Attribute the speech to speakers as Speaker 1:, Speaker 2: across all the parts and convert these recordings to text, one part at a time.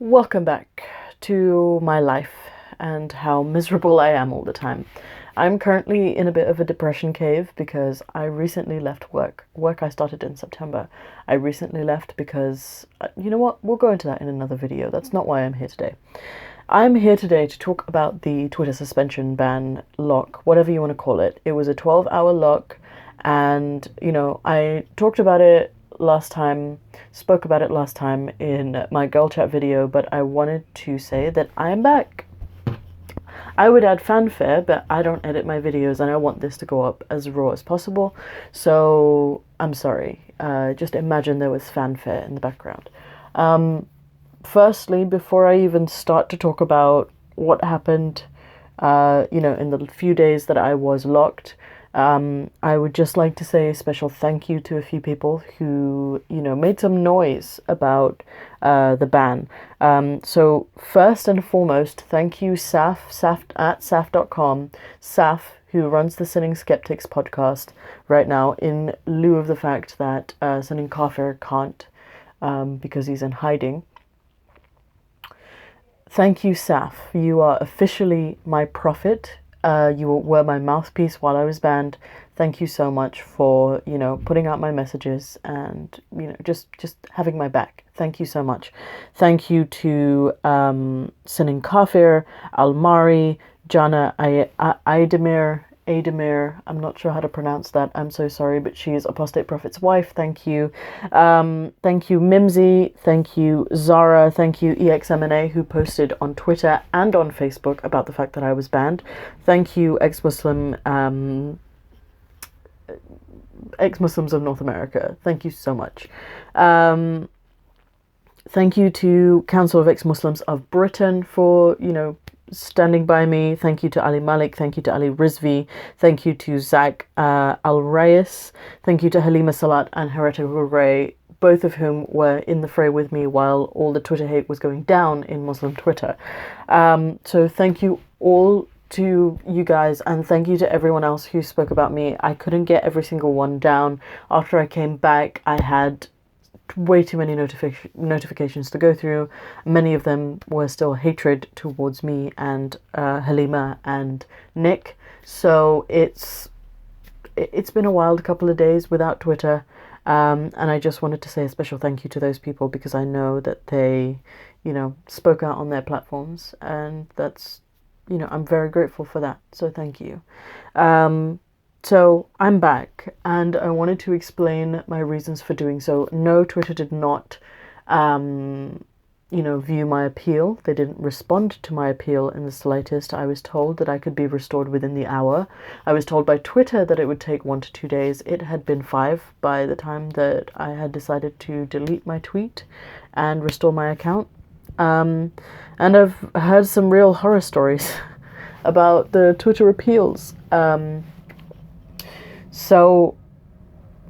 Speaker 1: Welcome back to my life and how miserable I am all the time. I'm currently in a bit of a depression cave because I recently left work. Work I started in September. I recently left because, you know what, we'll go into that in another video. That's not why I'm here today. I'm here today to talk about the Twitter suspension ban lock, whatever you want to call it. It was a 12-hour lock, and, I talked about it last time, spoke about it last time in my girl chat video, but I wanted to say that I'm back. I would add fanfare, but I don't edit my videos and I want this to go up as raw as possible, so I'm sorry. Just imagine there was fanfare in the background. Firstly, before I even start to talk about what happened, in the few days that I was locked, I would just like to say a special thank you to a few people who, made some noise about the ban. So first and foremost, thank you, Saf at saf.com, Saf, who runs the Sinning Skeptics podcast right now, in lieu of the fact that Sinning Kafir can't, because he's in hiding. Thank you, Saf. You are officially my prophet. You were my mouthpiece while I was banned. Thank you so much for, putting out my messages and, just having my back. Thank you so much. Thank you to Sinin Kafir, Almari, Jana Ademir, I'm not sure how to pronounce that. I'm so sorry, but she is Apostate Prophet's wife. Thank you. Thank you, Mimsy. Thank you, Zara. Thank you, EXMNA, who posted on Twitter and on Facebook about the fact that I was banned. Thank you, ex-Muslims of North America. Thank you so much. Thank you to Council of Ex-Muslims of Britain for, standing by me. Thank you to Ali Malik. Thank you to Ali Rizvi. Thank you to Zach Al-Rayas. Thank you to Halima Salat and Heretical Ray, both of whom were in the fray with me while all the Twitter hate was going down in Muslim Twitter. So thank you all to you guys, and thank you to everyone else who spoke about me. I couldn't get every single one down. After I came back, I had way too many notifications to go through. Many of them were still hatred towards me and Halima and Nick. So it's been a wild couple of days without Twitter, and I just wanted to say a special thank you to those people because I know that they, spoke out on their platforms, and that's, I'm very grateful for that. So thank you. So I'm back, and I wanted to explain my reasons for doing so. No, Twitter did not, view my appeal. They didn't respond to my appeal in the slightest. I was told that I could be restored within the hour. I was told by Twitter that it would take 1 to 2 days. It had been 5 by the time that I had decided to delete my tweet and restore my account. And I've heard some real horror stories about the Twitter appeals. So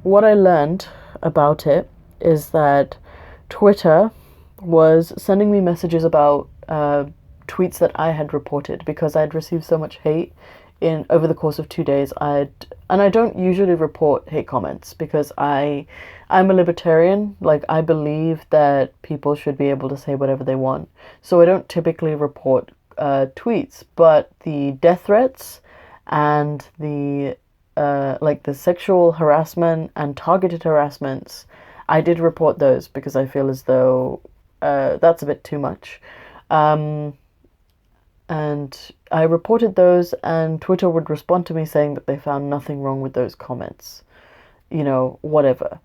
Speaker 1: what I learned about it is that Twitter was sending me messages about tweets that I had reported because I had received so much hate over the course of 2 days. And I don't usually report hate comments because I'm a libertarian. Like, I believe that people should be able to say whatever they want. So I don't typically report tweets, but the death threats and the sexual harassment and targeted harassments, I did report those because I feel as though that's a bit too much. And I reported those, and Twitter would respond to me saying that they found nothing wrong with those comments, whatever.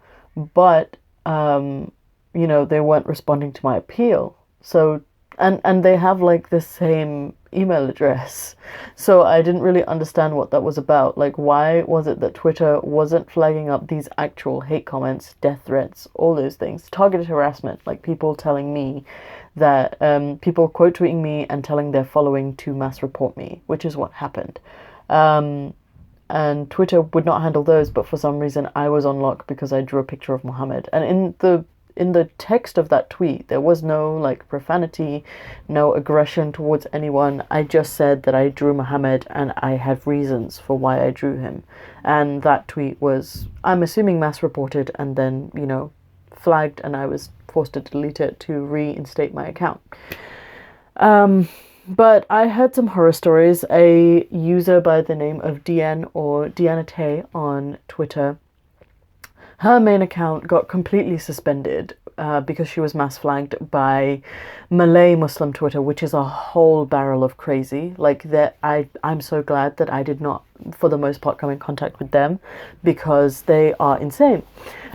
Speaker 1: But, they weren't responding to my appeal. So, and they have the same email address. So I didn't really understand what that was about. Why was it that Twitter wasn't flagging up these actual hate comments, death threats, all those things, targeted harassment, people telling me that, people quote tweeting me and telling their following to mass report me, which is what happened. And Twitter would not handle those, but for some reason I was on lock because I drew a picture of Muhammad. And in the text of that tweet, there was no profanity, no aggression towards anyone. I just said that I drew Muhammad and I have reasons for why I drew him. And that tweet was, I'm assuming, mass reported and then, flagged, and I was forced to delete it to reinstate my account. But I heard some horror stories. A user by the name of DN or Diana Tay on Twitter, her main account got completely suspended because she was mass flagged by Malay Muslim Twitter, which is a whole barrel of crazy. Like that, I'm so glad that I did not, for the most part, come in contact with them because they are insane.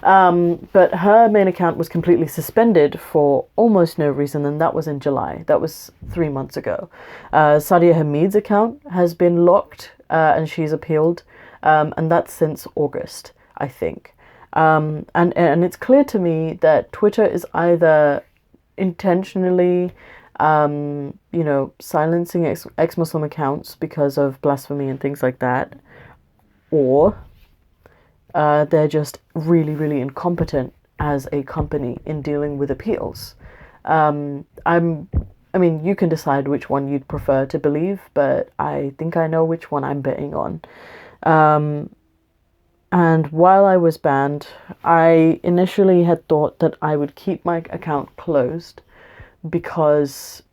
Speaker 1: But her main account was completely suspended for almost no reason, and that was in July. That was 3 months ago. Sadia Hamid's account has been locked, and she's appealed, and that's since August, I think. And it's clear to me that Twitter is either intentionally, silencing ex-Muslim accounts because of blasphemy and things like that, or they're just really, really incompetent as a company in dealing with appeals. I mean, you can decide which one you'd prefer to believe, but I think I know which one I'm betting on. And while I was banned, I initially had thought that I would keep my account closed because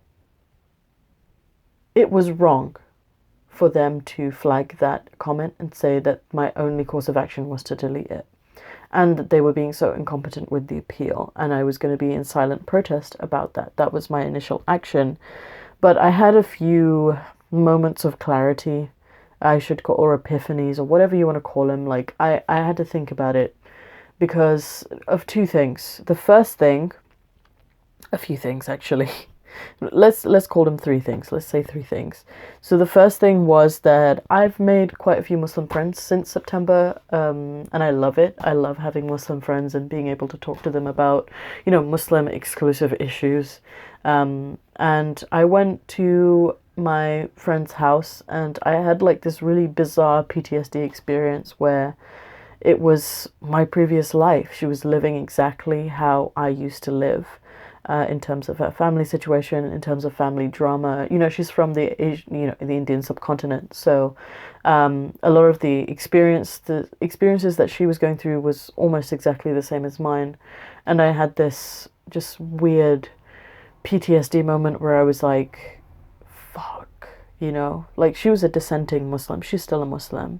Speaker 1: it was wrong for them to flag that comment and say that my only course of action was to delete it, and that they were being so incompetent with the appeal, and I was going to be in silent protest about that. That was my initial action. But I had a few moments of clarity, I should call, or epiphanies, or whatever you want to call them. Like, I had to think about it because of two things. The first thing, a few things actually. Let's call them three things. Let's say three things. So the first thing was that I've made quite a few Muslim friends since September, and I love it. I love having Muslim friends and being able to talk to them about, Muslim exclusive issues. And I went to my friend's house and I had like this really bizarre PTSD experience where it was my previous life. She was living exactly how I used to live, in terms of her family situation, in terms of family drama. She's from the Indian subcontinent, so a lot of the experiences that she was going through was almost exactly the same as mine. And I had this just weird PTSD moment where I was like, fuck, like she was a dissenting Muslim. She's still a Muslim,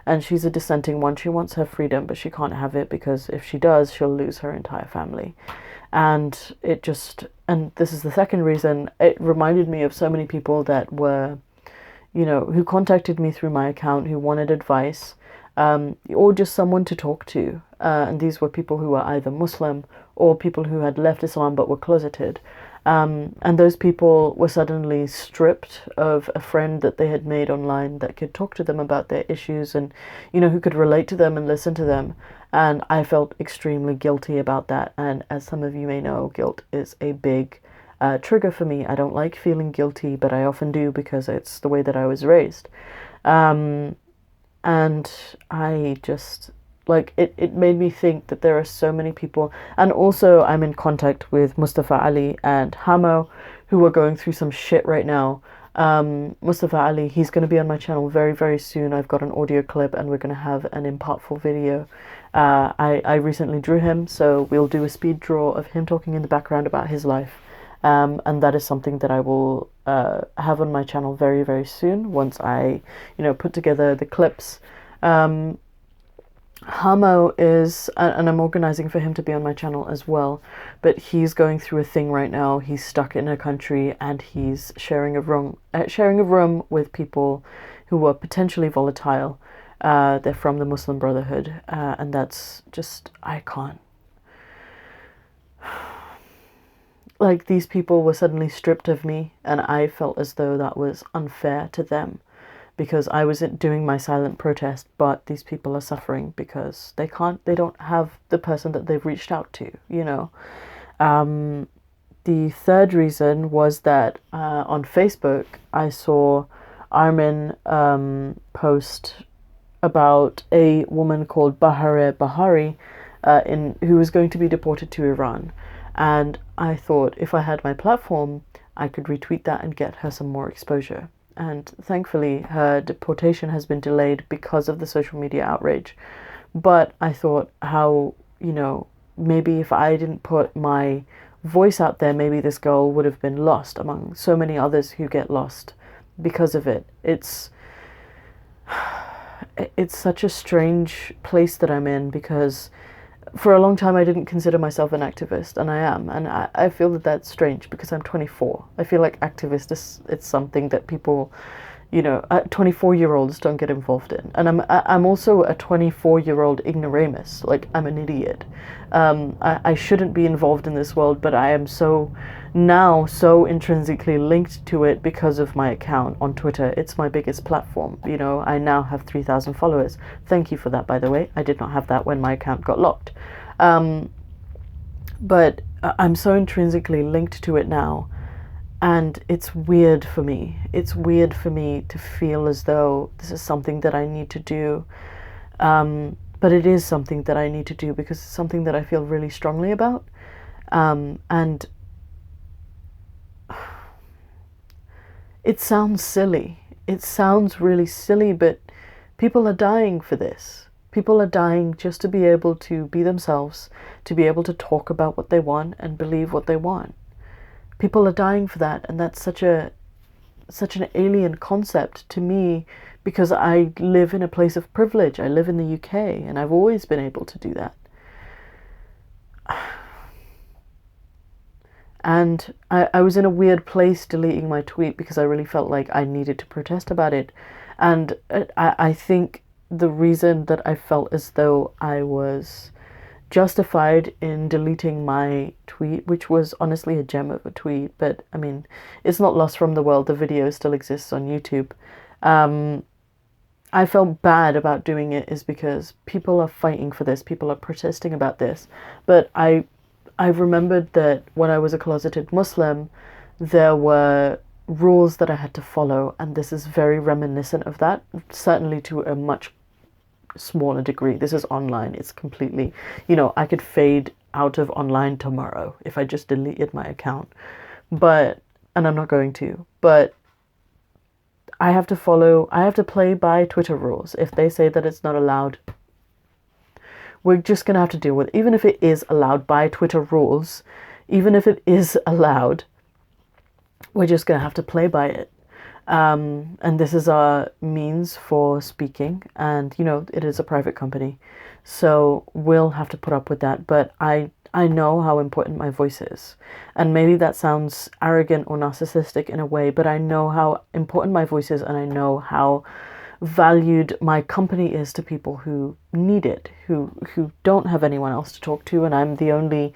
Speaker 1: and she's a dissenting one. She wants her freedom, but she can't have it because if she does, she'll lose her entire family. And this is the second reason, it reminded me of so many people that were, who contacted me through my account, who wanted advice, or just someone to talk to. And these were people who were either Muslim or people who had left Islam but were closeted. And those people were suddenly stripped of a friend that they had made online that could talk to them about their issues and, who could relate to them and listen to them. And I felt extremely guilty about that. And as some of you may know, guilt is a big trigger for me. I don't like feeling guilty, but I often do because it's the way that I was raised. And I just, like, it made me think that there are so many people. And also I'm in contact with Mustafa Ali and Hamo, who are going through some shit right now. Mustafa Ali, he's going to be on my channel very, very soon. I've got an audio clip and we're going to have an impactful video. I recently drew him, so we'll do a speed draw of him talking in the background about his life. And that is something that I will have on my channel very, very soon once I, put together the clips. Hamo is, and I'm organizing for him to be on my channel as well, but he's going through a thing right now. He's stuck in a country and he's sharing a room with people who are potentially volatile. They're from the Muslim Brotherhood, and that's just, I can't. Like, these people were suddenly stripped of me, and I felt as though that was unfair to them. Because I was doing my silent protest, but these people are suffering because they don't have the person that they've reached out to, The third reason was that on Facebook, I saw Armin post about a woman called Bahare Bahari, who was going to be deported to Iran. And I thought if I had my platform, I could retweet that and get her some more exposure. And thankfully her deportation has been delayed because of the social media outrage. But I thought, how maybe if I didn't put my voice out there, maybe this girl would have been lost among so many others who get lost because of it. It's such a strange place that I'm in, because for a long time I didn't consider myself an activist, and I am, and I feel that that's strange because I'm 24. I feel like activist is, it's something that people, 24-year-olds don't get involved in, and I'm also a 24-year-old ignoramus. Like, I'm an idiot. I shouldn't be involved in this world, but I am so intrinsically linked to it because of my account on Twitter. It's my biggest platform. I now have 3,000 followers. Thank you for that, by the way. I did not have that when my account got locked. But I'm so intrinsically linked to it now, and it's weird for me. It's weird for me to feel as though this is something that I need to do. But it is something that I need to do because it's something that I feel really strongly about. And it sounds silly. It sounds really silly, but people are dying for this. People are dying just to be able to be themselves, to be able to talk about what they want and believe what they want. People are dying for that, and that's such an alien concept to me, because I live in a place of privilege. I live in the UK, and I've always been able to do that. And I was in a weird place deleting my tweet because I really felt like I needed to protest about it. And I think the reason that I felt as though I was justified in deleting my tweet, which was honestly a gem of a tweet, but I mean, it's not lost from the world. The video still exists on YouTube. I felt bad about doing it is because people are fighting for this. People are protesting about this. But I've remembered that when I was a closeted Muslim, there were rules that I had to follow, and this is very reminiscent of that, certainly to a much smaller degree. This is online. It's completely, I could fade out of online tomorrow if I just deleted my account. And I'm not going to, but I have to play by Twitter rules. If they say that it's not allowed, we're just going to have to deal with it. Even if it is allowed by Twitter rules, even if it is allowed, we're just going to have to play by it. And this is our means for speaking, and it is a private company, so we'll have to put up with that. But I know how important my voice is, and maybe that sounds arrogant or narcissistic in a way, but I know how important my voice is, and I know how valued my company is to people who need it, who don't have anyone else to talk to, and I'm the only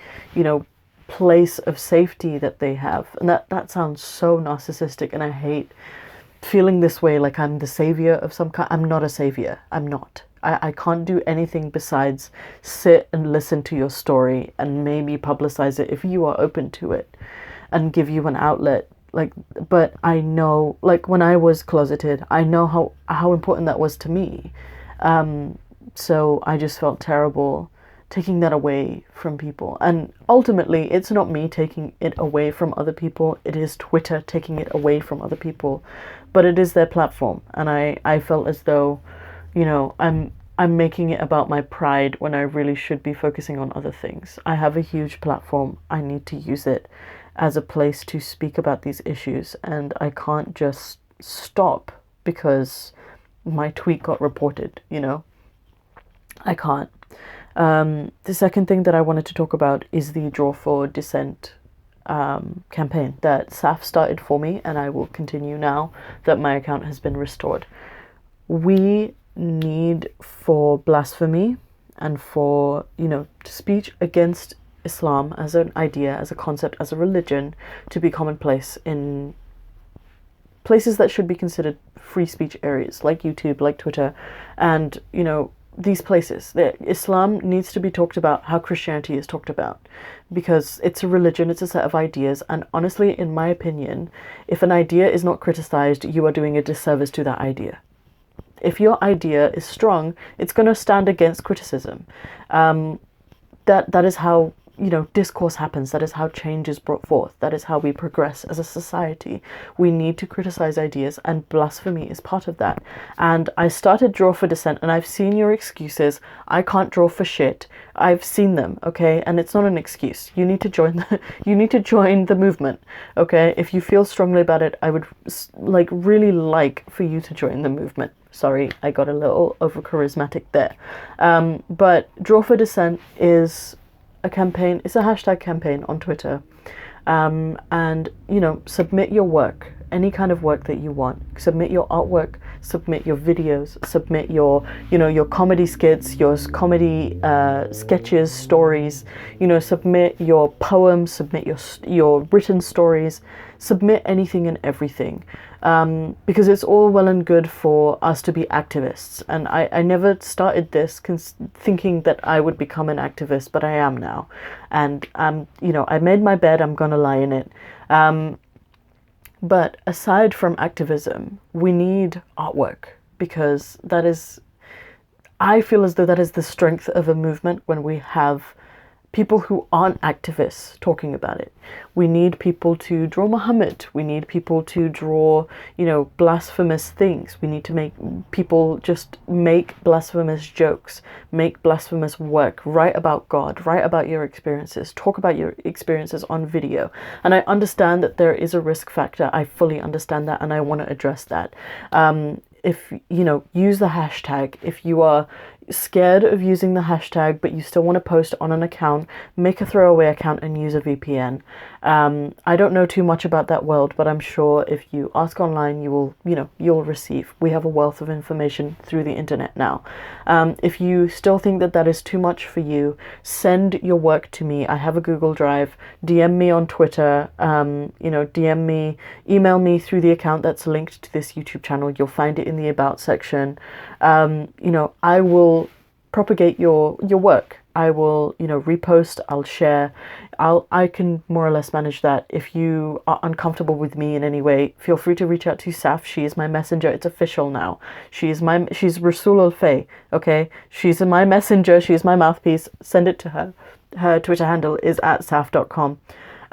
Speaker 1: place of safety that they have. And that sounds so narcissistic, and I hate feeling this way, like I'm the savior of some kind. I'm not a savior. I'm not. I can't do anything besides sit and listen to your story and maybe publicize it if you are open to it, and give you an outlet. But I know, when I was closeted, I know how important that was to me. So I just felt terrible taking that away from people. And ultimately, it's not me taking it away from other people. It is Twitter taking it away from other people. But it is their platform. And I felt as though, I'm making it about my pride when I really should be focusing on other things. I have a huge platform. I need to use it as a place to speak about these issues. And I can't just stop because my tweet got reported, I can't. The second thing that I wanted to talk about is the Draw for Dissent campaign that Saf started for me, and I will continue now that my account has been restored. We need for blasphemy and for, speech against Islam as an idea, as a concept, as a religion to be commonplace in places that should be considered free speech areas, like YouTube, like Twitter, and, these places. Islam needs to be talked about how Christianity is talked about, because it's a religion, it's a set of ideas, and honestly, in my opinion, if an idea is not criticized, you are doing a disservice to that idea. If your idea is strong, it's going to stand against criticism. That is how you know, discourse happens. That is how change is brought forth. That is how we progress as a society. We need to criticize ideas, and blasphemy is part of that. And I started Draw for Dissent, and I've seen your excuses. I can't draw for shit. I've seen them, okay? And it's not an excuse. You need to join the movement, okay? If you feel strongly about it, I would really like for you to join the movement. Sorry, I got a little over charismatic there. But Draw for Dissent is a campaign. It's a hashtag campaign on Twitter. And, you know, submit your work, any kind of work that you want. Submit your artwork, submit your videos, submit your, you know, your comedy skits, your comedy sketches, stories, you know, submit your poems, submit your written stories, submit anything and everything. Because it's all well and good for us to be activists. And I never started this thinking that I would become an activist, but I am now. And, you know, I made my bed, I'm gonna lie in it. But aside from activism, we need artwork, because that is, I feel as though that is the strength of a movement when we have people who aren't activists talking about it. We need people to draw Muhammad. We need people to draw, you know, blasphemous things. We need to make people just make blasphemous jokes, make blasphemous work, write about God, write about your experiences, talk about your experiences on video. And I understand that there is a risk factor. I fully understand that, and I want to address that. If, you know, use the hashtag. If you are scared of using the hashtag but you still want to post on an account, make a throwaway account and use a VPN. I don't know too much about that world, but I'm sure if you ask online, you will, you know, you'll receive. We have a wealth of information through the internet now. If you still think that that is too much for you, send your work to me. I have a Google Drive. DM me on Twitter. You know, DM me, email me through the account that's linked to this YouTube channel. You'll find it in the About section. You know, I will propagate your work. I will, you know, repost, I'll share. I can more or less manage that. If you are uncomfortable with me in any way, feel free to reach out to Saf. She is my messenger. It's official now. She's Rasul al-Fay, okay? She's my messenger. She's my mouthpiece. Send it to her. Her Twitter handle is @saf.com.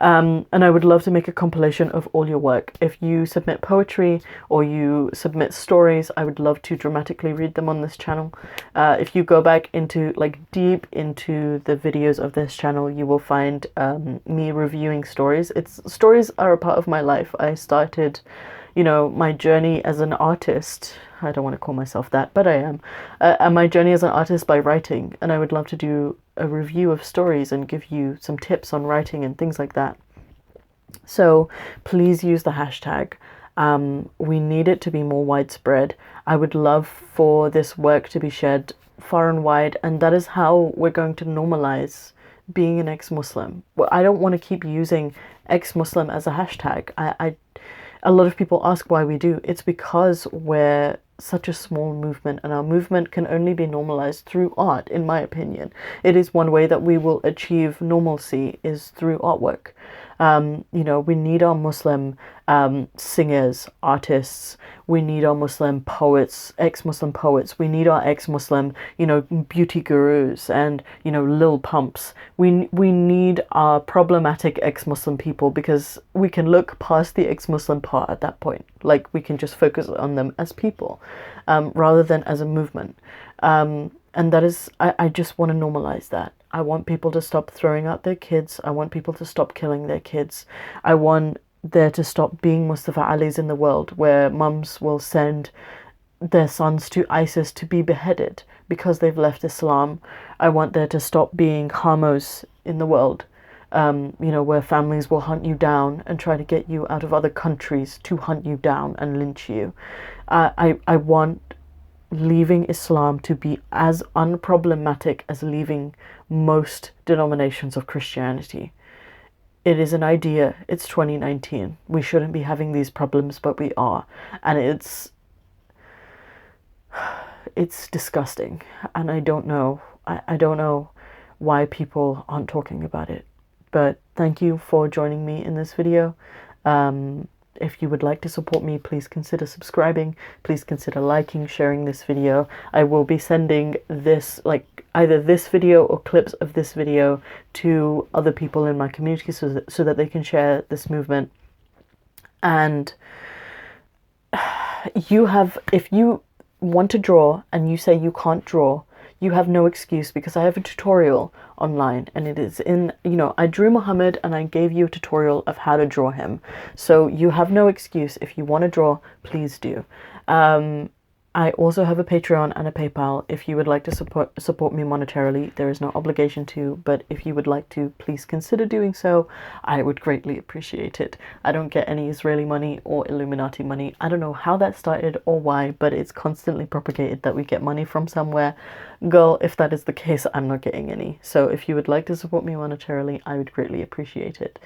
Speaker 1: And I would love to make a compilation of all your work. If you submit poetry or you submit stories, I would love to dramatically read them on this channel. If you go back into, like, deep into the videos of this channel, you will find me reviewing stories. Stories are a part of my life. I started, you know, my journey as an artist. I don't want to call myself that, but I am. And my journey as an artist by writing, and I would love to do a review of stories and give you some tips on writing and things like that. So please use the hashtag. We need it to be more widespread. I would love for this work to be shared far and wide, and that is how we're going to normalize being an ex-Muslim. Well, I don't want to keep using ex-Muslim as a hashtag. A lot of people ask why we do. It's because we're such a small movement, and our movement can only be normalized through art, in my opinion. It is one way that we will achieve normalcy, is through artwork. You know, we need our Muslim singers, artists. We need our Muslim poets, ex-Muslim poets. We need our ex-Muslim, you know, beauty gurus and, you know, Lil Pumps. We need our problematic ex-Muslim people, because we can look past the ex-Muslim part at that point. Like, we can just focus on them as people, rather than as a movement. And that is, I just want to normalize that. I want people to stop throwing out their kids. I want people to stop killing their kids. I want there to stop being Mustafa Alis in the world, where mums will send their sons to ISIS to be beheaded because they've left Islam. I want there to stop being Hamos in the world, you know, where families will hunt you down and try to get you out of other countries to hunt you down and lynch you. I want leaving Islam to be as unproblematic as leaving most denominations of Christianity. It is an idea. It's 2019. We shouldn't be having these problems, but we are. And it's disgusting. And I don't know. I don't know why people aren't talking about it. But thank you for joining me in this video. if you would like to support me, please consider subscribing. Please consider liking, sharing this video. I will be sending this, like, either this video or clips of this video to other people in my community so that they can share this movement. And if you want to draw and you say you can't draw, you have no excuse, because I have a tutorial online, and it is in, I drew Muhammad and I gave you a tutorial of how to draw him. So you have no excuse. If you want to draw, please do. I also have a Patreon and a PayPal. If you would like to support me monetarily, there is no obligation to, but if you would like to, please consider doing so. I would greatly appreciate it. I don't get any Israeli money or Illuminati money. I don't know how that started or why, but it's constantly propagated that we get money from somewhere. Girl, if that is the case, I'm not getting any. So if you would like to support me monetarily, I would greatly appreciate it.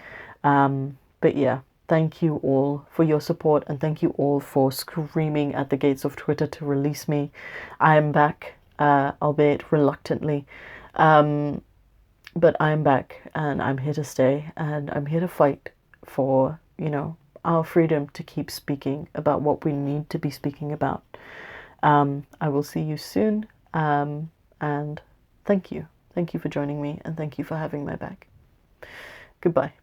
Speaker 1: But yeah. Thank you all for your support, and thank you all for screaming at the gates of Twitter to release me. I am back, albeit reluctantly, but I am back, and I'm here to stay, and I'm here to fight for, our freedom to keep speaking about what we need to be speaking about. I will see you soon, and thank you. Thank you for joining me, and thank you for having my back. Goodbye.